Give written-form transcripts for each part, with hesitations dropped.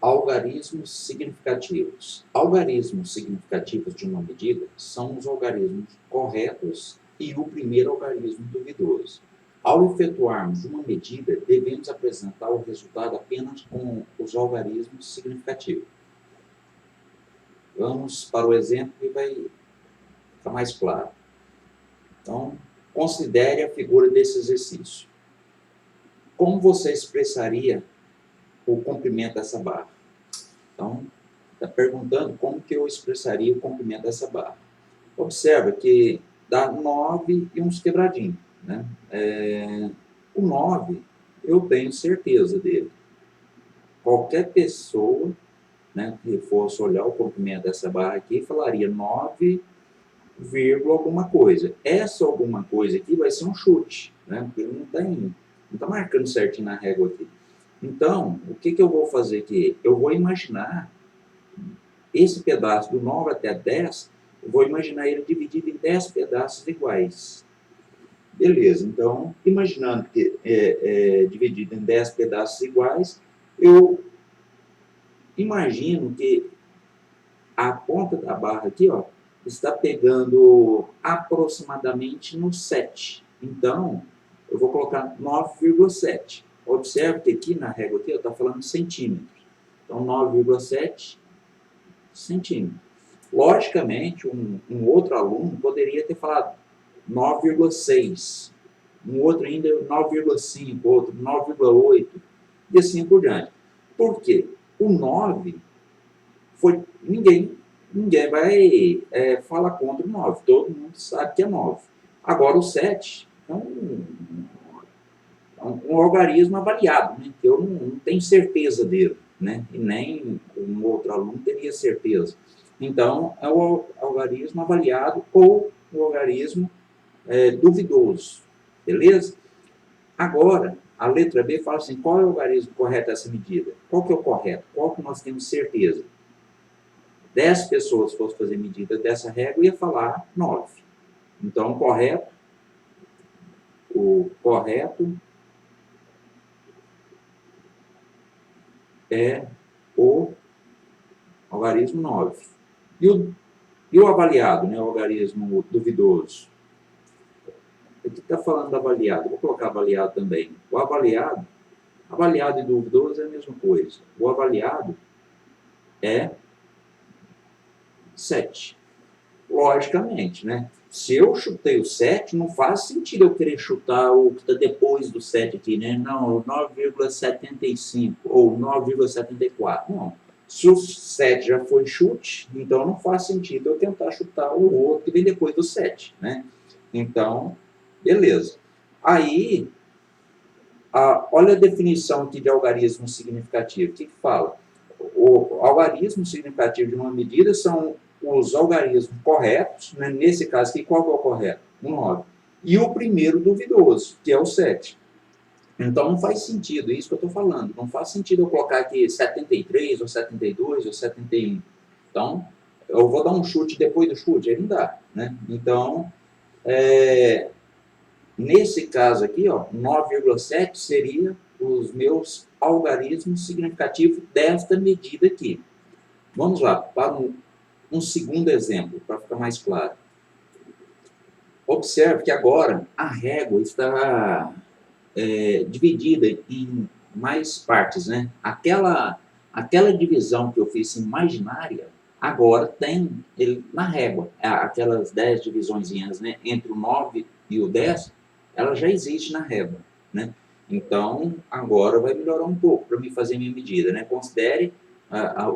Algarismos significativos. Algarismos significativos de uma medida são os algarismos corretos e o primeiro algarismo duvidoso. Ao efetuarmos uma medida, devemos apresentar o resultado apenas com os algarismos significativos. Vamos para o exemplo que vai ficar mais claro. Então, considere a figura desse exercício. Como você expressaria o comprimento dessa barra? Então, está perguntando como que eu expressaria o comprimento dessa barra. Observa que dá 9 e uns quebradinhos, né? O 9, eu tenho certeza dele. Qualquer pessoa, né, que fosse olhar o comprimento dessa barra aqui, falaria 9, alguma coisa. Essa alguma coisa aqui vai ser um chute, né? Porque não está marcando certinho na régua aqui. Então, o que eu vou fazer aqui? Eu vou imaginar esse pedaço do 9 até 10, eu vou imaginar ele dividido em 10 pedaços iguais. Beleza, então, imaginando que é dividido em 10 pedaços iguais, eu imagino que a ponta da barra aqui, ó, está pegando aproximadamente no 7. Então, eu vou colocar 9,7. Observe que aqui na régua aqui está falando centímetros. Então, 9,7 centímetros. Logicamente, um outro aluno poderia ter falado 9,6. Um outro ainda 9,5, outro 9,8 e assim por diante. Por quê? O 9 foi... Ninguém vai falar contra o 9. Todo mundo sabe que é 9. Agora o 7 é um algarismo avaliado, né, que eu não tenho certeza dele, né, e nem um outro aluno teria certeza. Então, é o algarismo avaliado ou o algarismo duvidoso, beleza? Agora, a letra B fala assim, qual é o algarismo correto dessa medida? Qual que é o correto? Qual que nós temos certeza? 10 pessoas fossem fazer medida dessa régua, ia falar 9. Então, o correto é o algarismo 9. E o avaliado, né, o algarismo duvidoso? Aqui está falando do avaliado, vou colocar avaliado também. O avaliado e duvidoso é a mesma coisa. O avaliado é 7. Logicamente, né? Se eu chutei o 7, não faz sentido eu querer chutar o que está depois do 7 aqui, né? Não, 9,75 ou 9,74. Não. Se o 7 já foi chute, então não faz sentido eu tentar chutar o outro que vem depois do 7, né? Então, beleza. Aí, olha a definição aqui de algarismo significativo. O que fala? O algarismo significativo de uma medida são os algarismos corretos, né? Nesse caso aqui, qual que é o correto? O 9. E o primeiro duvidoso, que é o 7. Então, não faz sentido, é isso que eu estou falando. Não faz sentido eu colocar aqui 73, ou 72, ou 71. Então, eu vou dar um chute depois do chute, aí não dá, né? Então, nesse caso aqui, ó, 9,7 seria os meus algarismos significativos desta medida aqui. Vamos lá, para um segundo exemplo, para ficar mais claro. Observe que agora a régua está dividida em mais partes, né? Aquela divisão que eu fiz imaginária, agora tem ele na régua. Aquelas 10 divisõezinhas, né, entre o 9 e o 10, ela já existe na régua, né? Então, agora vai melhorar um pouco para mim fazer minha medida, né? Considere,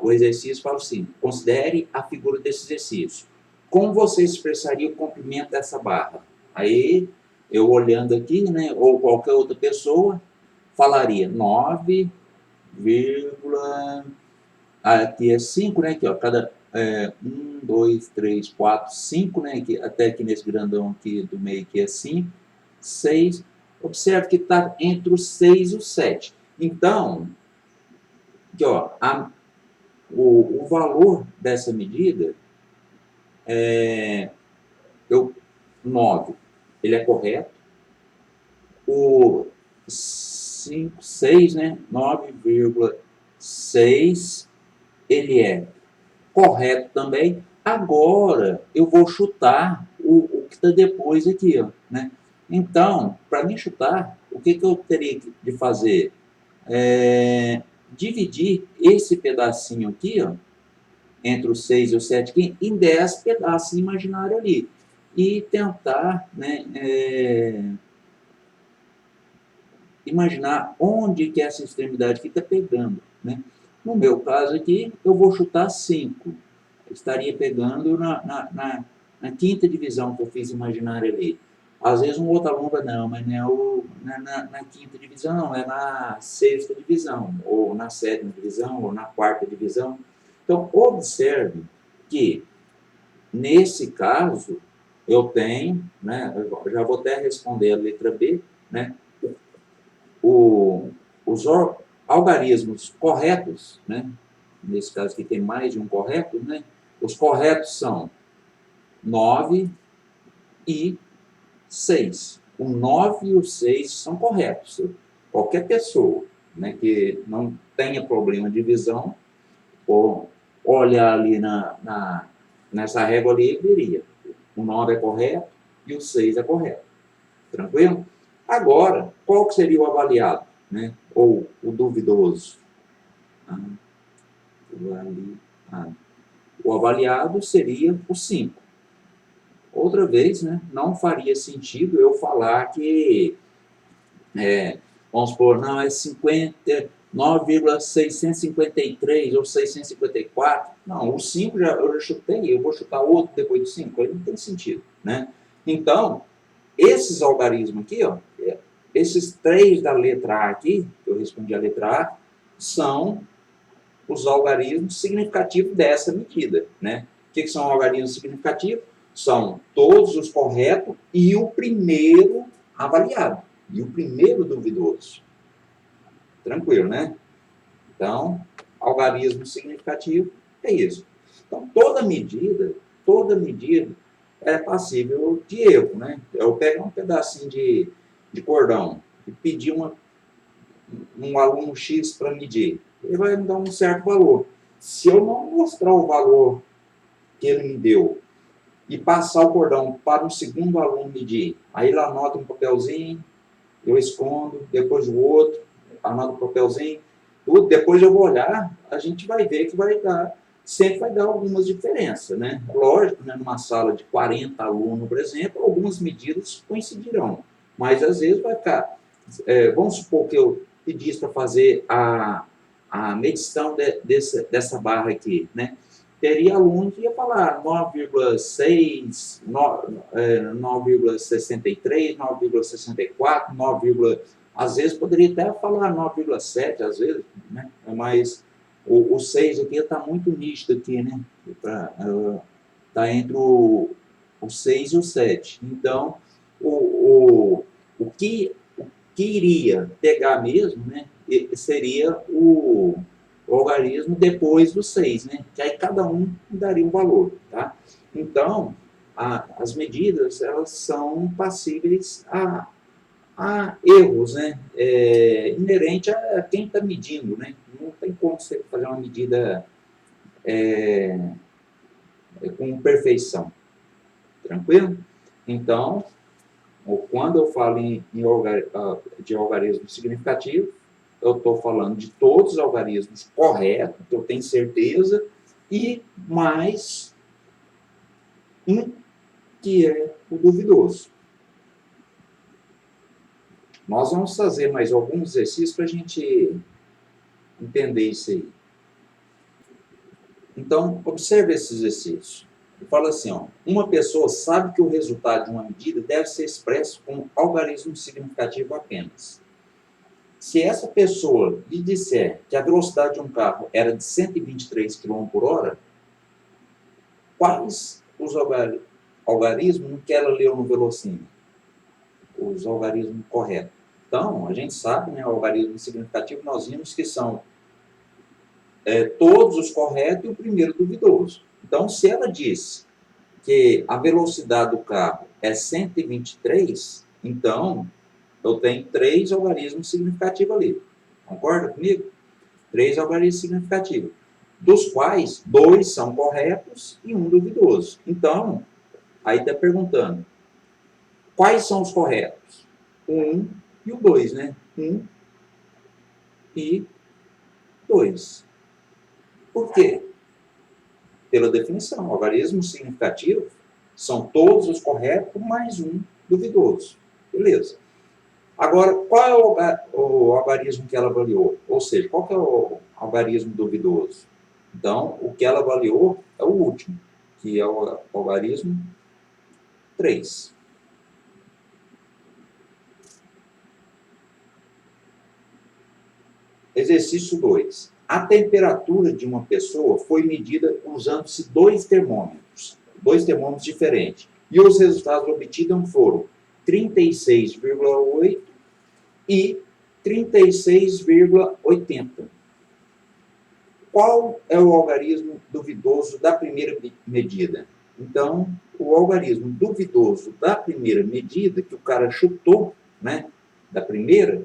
o exercício fala assim, considere a figura desse exercício. Como você expressaria o comprimento dessa barra? Aí, eu olhando aqui, né, ou qualquer outra pessoa, falaria 9, aqui é 5, né, aqui, ó, cada 1, 2, 3, 4, 5, né, aqui, até aqui nesse grandão aqui do meio que é 5, 6, observe que está entre o 6 e o 7. Então, aqui, ó, o valor dessa medida é 9, ele é correto. O 5, 6, né, 9, 6, ele é correto também. Agora, eu vou chutar o que está depois aqui, ó, né? Então, para mim chutar, o que eu teria de fazer? Dividir esse pedacinho aqui, ó, entre o 6 e o 7 aqui, em 10 pedaços imaginários ali. E tentar, né, imaginar onde que essa extremidade aqui está pegando, né? No meu caso aqui, eu vou chutar 5. Estaria pegando na quinta divisão que eu fiz imaginária ali. Às vezes um outro aluno vai, não, mas não é na quinta divisão, é na sexta divisão, ou na sétima divisão, ou na quarta divisão. Então, observe que, nesse caso, eu tenho, né, eu já vou até responder a letra B, né, os algarismos corretos, né, nesse caso aqui tem mais de um correto, né, os corretos são 9 e 6. O 9 e o 6 são corretos. Qualquer pessoa, né, que não tenha problema de visão, ou olhar ali nessa régua ali, veria. O 9 é correto e o 6 é correto. Tranquilo? Agora, qual que seria o avaliado, né? Ou o duvidoso? O avaliado seria o 5. Outra vez, né, não faria sentido eu falar que, vamos supor, não, é 9,653 ou 654. Não, o 5 eu já chutei, eu vou chutar outro depois do 5. Aí não tem sentido, né? Então, esses algarismos aqui, ó, esses 3 da letra A aqui, que eu respondi a letra A, são os algarismos significativos dessa medida, né? O que são algarismos significativos? São todos os corretos e o primeiro avaliado, e o primeiro duvidoso. Tranquilo, né? Então, algarismo significativo é isso. Então, toda medida é passível de erro, né? Eu pego um pedacinho de cordão e pedir um aluno X para medir, ele vai me dar um certo valor. Se eu não mostrar o valor que ele me deu e passar o cordão para um segundo aluno medir, aí ele anota um papelzinho, eu escondo, depois o outro, anota um papelzinho, tudo, depois eu vou olhar, a gente vai ver que sempre vai dar algumas diferenças, né? Lógico, né, numa sala de 40 alunos, por exemplo, algumas medidas coincidirão, mas às vezes vai ficar, vamos supor que eu pedisse para fazer a medição dessa barra aqui, né? Teria aluno que ia falar 9,6, 9,63, 9,64, 9, às vezes poderia até falar 9,7, às vezes, né? Mas o 6 aqui está muito nítido aqui, né? Está entre o 6 e o 7. Então, o que iria pegar mesmo, né, seria o algarismo depois do 6, né, que aí cada um daria um valor, tá? Então, as medidas, elas são passíveis a erros, né, inerente a quem está medindo, né, não tem como você fazer uma medida com perfeição, tranquilo? Então, quando eu falo de algarismo significativo, eu estou falando de todos os algarismos corretos, que eu tenho certeza, e mais um que é o duvidoso. Nós vamos fazer mais alguns exercícios para a gente entender isso aí. Então, observe esses exercícios. Fala assim, ó, uma pessoa sabe que o resultado de uma medida deve ser expresso com algarismo significativo apenas. Se essa pessoa lhe disser que a velocidade de um carro era de 123 km por hora, quais os algarismos que ela leu no velocímetro? Os algarismos corretos. Então, a gente sabe, né, o algarismo significativo, nós vimos que são todos os corretos e o primeiro duvidoso. Então, se ela disse que a velocidade do carro é 123, então eu tenho 3 algarismos significativos ali. Concorda comigo? 3 algarismos significativos, dos quais 2 são corretos e 1 duvidoso. Então, aí está perguntando, quais são os corretos? O 1 e o 2, né? 1 e 2. Por quê? Pela definição, algarismos significativos são todos os corretos mais 1 duvidoso. Beleza. Agora, qual é o algarismo que ela avaliou? Ou seja, qual que é o algarismo duvidoso? Então, o que ela avaliou é o último, que é o algarismo 3. Exercício 2. A temperatura de uma pessoa foi medida usando-se 2 termômetros diferentes. E os resultados obtidos foram 36,8 e 36,80. Qual é o algarismo duvidoso da primeira medida? Então, o algarismo duvidoso da primeira medida, que o cara chutou, né, da primeira,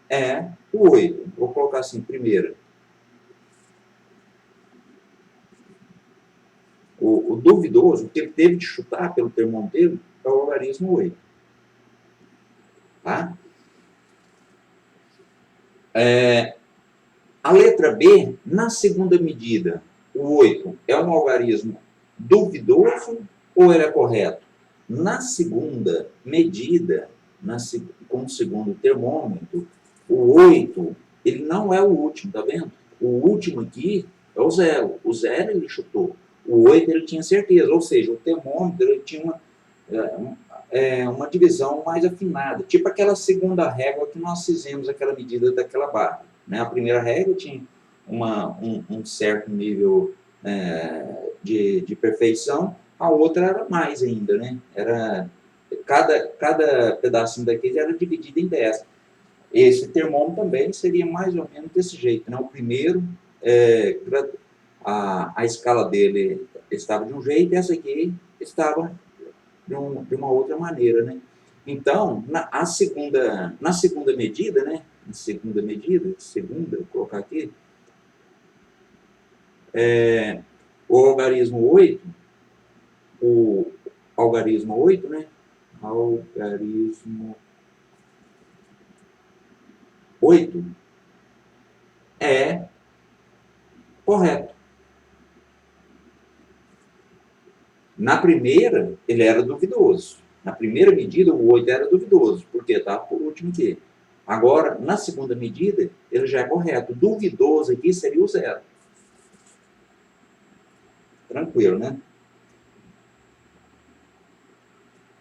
é o 8. Vou colocar assim, primeira. O duvidoso, que ele teve de chutar pelo termômetro, é o algarismo 8. Tá? A letra B, na segunda medida, o 8 é um algarismo duvidoso ou ele é correto? Na segunda medida, com o segundo termômetro, o 8, ele não é o último, tá vendo? O último aqui é o 0. O 0 ele chutou. O 8 ele tinha certeza, ou seja, o termômetro ele tinha uma divisão mais afinada. Tipo aquela segunda régua que nós fizemos, aquela medida daquela barra. Né? A primeira régua tinha um certo nível de perfeição, a outra era mais ainda. Né? Cada pedacinho daquele era dividido em 10. Esse termômetro também seria mais ou menos desse jeito. Né? O primeiro, a escala dele estava de um jeito, e essa aqui estava de uma outra maneira. Né? Então, na segunda medida, né? Vou colocar aqui, o algarismo 8, né? Algarismo 8 é correto. Na primeira, ele era duvidoso. Na primeira medida, o 8 era duvidoso, porque estava por último aqui. Agora, na segunda medida, ele já é correto. Duvidoso aqui seria o 0. Tranquilo, né?